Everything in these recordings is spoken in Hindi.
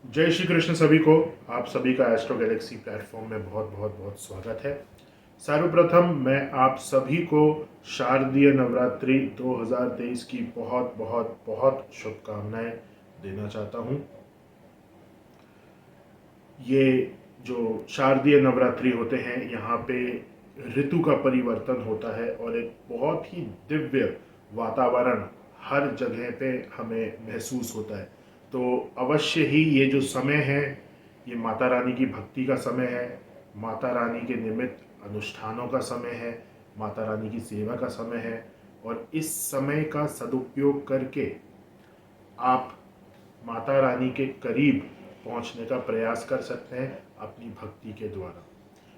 जय श्री कृष्ण सभी को। आप सभी का एस्ट्रो गैलेक्सी प्लेटफॉर्म में बहुत बहुत बहुत स्वागत है। सर्वप्रथम मैं आप सभी को शारदीय नवरात्रि 2023 की बहुत बहुत बहुत शुभकामनाएं देना चाहता हूं। ये जो शारदीय नवरात्रि होते हैं, यहाँ पे ऋतु का परिवर्तन होता है और एक बहुत ही दिव्य वातावरण हर जगह पे हमें महसूस होता है। तो अवश्य ही ये जो समय है, ये माता रानी की भक्ति का समय है, माता रानी के निमित्त अनुष्ठानों का समय है, माता रानी की सेवा का समय है। और इस समय का सदुपयोग करके आप माता रानी के करीब पहुंचने का प्रयास कर सकते हैं अपनी भक्ति के द्वारा।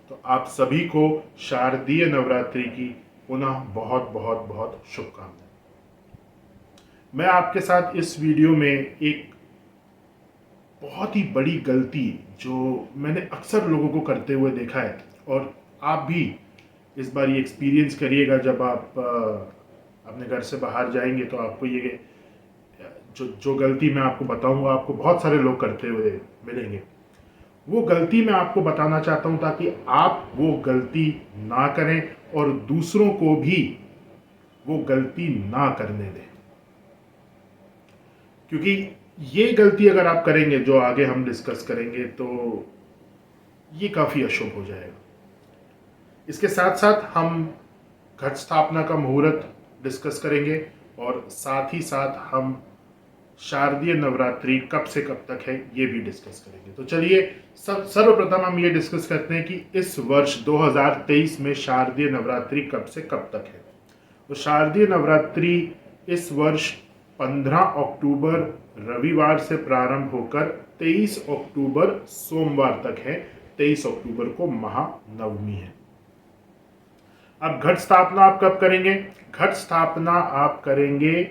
तो आप सभी को शारदीय नवरात्रि की पुनः बहुत बहुत बहुत शुभकामनाएं। मैं आपके साथ इस वीडियो में एक बहुत ही बड़ी गलती जो मैंने अक्सर लोगों को करते हुए देखा है, और आप भी इस बार ये एक्सपीरियंस करिएगा। जब आप अपने घर से बाहर जाएंगे तो आपको ये जो जो गलती मैं आपको बताऊंगा, आपको बहुत सारे लोग करते हुए मिलेंगे। वो गलती मैं आपको बताना चाहता हूं ताकि आप वो गलती ना करें और दूसरों को भी वो गलती ना करने दें। क्योंकि ये गलती अगर आप करेंगे, जो आगे हम डिस्कस करेंगे, तो ये काफ़ी अशुभ हो जाएगा। इसके साथ साथ हम घट स्थापना का मुहूर्त डिस्कस करेंगे और साथ ही साथ हम शारदीय नवरात्रि कब से कब तक है ये भी डिस्कस करेंगे। तो चलिए सर्वप्रथम हम ये डिस्कस करते हैं कि इस वर्ष 2023 में शारदीय नवरात्रि कब से कब तक है। तो शारदीय नवरात्रि इस वर्ष 15 अक्टूबर रविवार से प्रारंभ होकर 23 अक्टूबर सोमवार तक है। 23 अक्टूबर को महानवमी है। अब घट स्थापना आप कब करेंगे? घट स्थापना आप करेंगे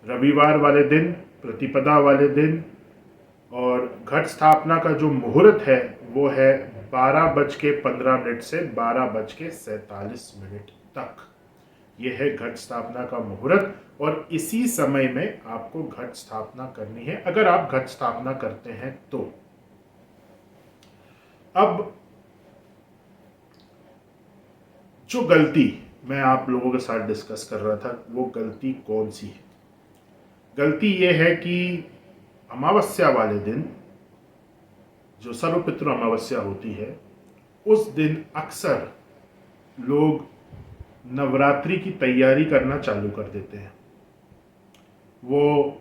रविवार वाले दिन, प्रतिपदा वाले दिन। और घट स्थापना का जो मुहूर्त है वो है 12:15 से 12:47 तक। यह है घट स्थापना का मुहूर्त और इसी समय में आपको घट स्थापना करनी है, अगर आप घट स्थापना करते हैं तो। अब जो गलती मैं आप लोगों के साथ डिस्कस कर रहा था, वो गलती कौन सी है? गलती यह है कि अमावस्या वाले दिन, जो सर्वपितृ अमावस्या होती है, उस दिन अक्सर लोग नवरात्रि की तैयारी करना चालू कर देते हैं। वो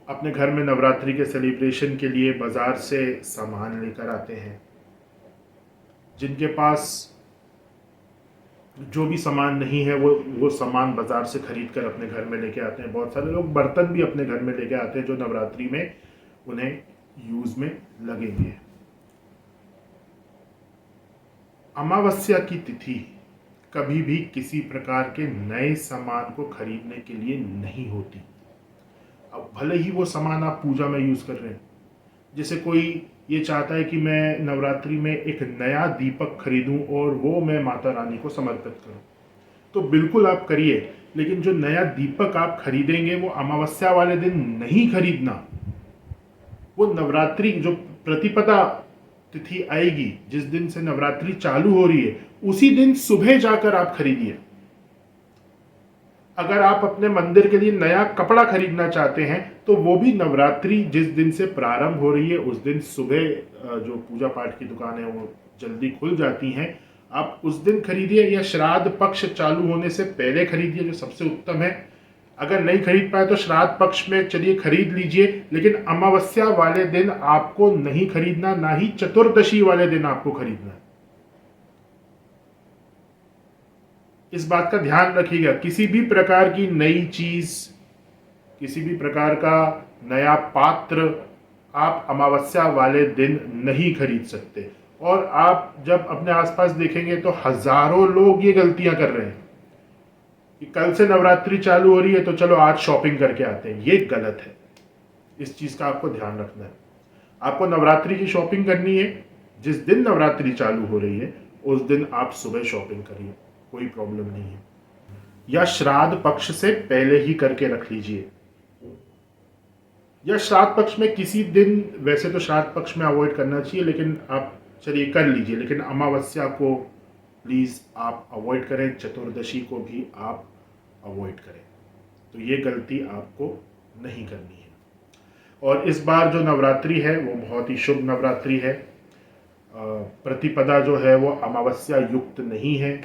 अपने घर में नवरात्रि के सेलिब्रेशन के लिए बाजार से सामान लेकर आते हैं। जिनके पास जो भी सामान नहीं है वो सामान बाजार से खरीद कर अपने घर में लेके आते हैं। बहुत सारे लोग बर्तन भी अपने घर में लेके आते हैं जो नवरात्रि में उन्हें यूज में लगेंगे। अमावस्या की तिथि कभी भी किसी प्रकार के नए सामान को खरीदने के लिए नहीं होती। अब भले ही वो सामान आप पूजा में यूज कर रहे हैं, जैसे कोई ये चाहता है कि मैं नवरात्रि में एक नया दीपक खरीदूं और वो मैं माता रानी को समर्पित करूं, तो बिल्कुल आप करिए। लेकिन जो नया दीपक आप खरीदेंगे वो अमावस्या वाले दिन नहीं खरीदना। वो नवरात्रि जो प्रतिपदा तिथि आएगी, जिस दिन से नवरात्रि चालू हो रही है, उसी दिन सुबह जाकर आप खरीदिए। अगर आप अपने मंदिर के लिए नया कपड़ा खरीदना चाहते हैं तो वो भी नवरात्रि जिस दिन से प्रारंभ हो रही है उस दिन सुबह जो पूजा पाठ की दुकानें वो जल्दी खुल जाती हैं, आप उस दिन खरीदिए, या श्राद्ध पक्ष चालू होने से पहले खरीदिए, जो सबसे उत्तम है। अगर नहीं खरीद पाए तो श्राद्ध पक्ष में चलिए खरीद लीजिए, लेकिन अमावस्या वाले दिन आपको नहीं खरीदना, ना ही चतुर्दशी वाले दिन आपको खरीदना है। इस बात का ध्यान रखिएगा। किसी भी प्रकार की नई चीज, किसी भी प्रकार का नया पात्र आप अमावस्या वाले दिन नहीं खरीद सकते। और आप जब अपने आसपास देखेंगे तो हजारों लोग ये गलतियां कर रहे हैं कि कल से नवरात्रि चालू हो रही है तो चलो आज शॉपिंग करके आते हैं। ये गलत है। इस चीज का आपको ध्यान रखना है। आपको नवरात्रि की शॉपिंग करनी है, जिस दिन नवरात्रि चालू हो रही है उस दिन आप सुबह शॉपिंग करिए, कोई प्रॉब्लम नहीं है। या श्राद्ध पक्ष से पहले ही करके रख लीजिए। या श्राद्ध पक्ष में किसी दिन, वैसे तो श्राद्ध पक्ष में अवॉइड करना चाहिए, लेकिन आप चलिए कर लीजिए, लेकिन अमावस्या को प्लीज़ आप अवॉइड करें, चतुर्दशी को भी आप अवॉइड करें। तो ये गलती आपको नहीं करनी है। और इस बार जो नवरात्रि है वो बहुत ही शुभ नवरात्रि है। प्रतिपदा जो है वो अमावस्या युक्त नहीं है।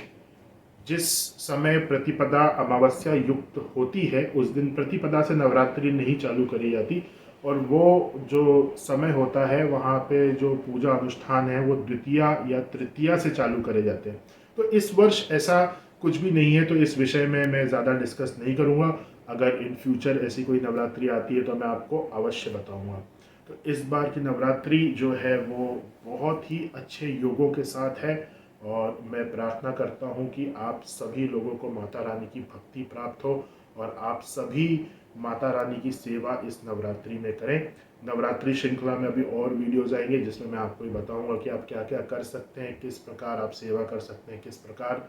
जिस समय प्रतिपदा अमावस्या युक्त होती है उस दिन प्रतिपदा से नवरात्रि नहीं चालू करी जाती, और वो जो समय होता है वहाँ पे जो पूजा अनुष्ठान है वो द्वितीया या तृतीया से चालू करे जाते हैं। तो इस वर्ष ऐसा कुछ भी नहीं है, तो इस विषय में मैं ज़्यादा डिस्कस नहीं करूँगा। अगर इन फ्यूचर ऐसी कोई नवरात्रि आती है तो मैं आपको अवश्य बताऊँगा। तो इस बार की नवरात्रि जो है वो बहुत ही अच्छे योगों के साथ है, और मैं प्रार्थना करता हूँ कि आप सभी लोगों को माता रानी की भक्ति प्राप्त हो और आप सभी माता रानी की सेवा इस नवरात्रि में करें। नवरात्रि श्रृंखला में अभी और वीडियोज़ आएंगे जिसमें मैं आपको बताऊंगा कि आप क्या क्या कर सकते हैं, किस प्रकार आप सेवा कर सकते हैं, किस प्रकार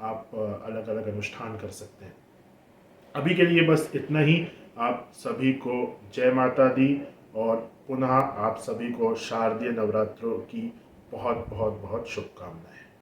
आप अलग अलग अनुष्ठान कर सकते हैं। अभी के लिए बस इतना ही। आप सभी को जय माता दी, और पुनः आप सभी को शारदीय नवरात्रों की बहुत बहुत बहुत शुभकामनाएं।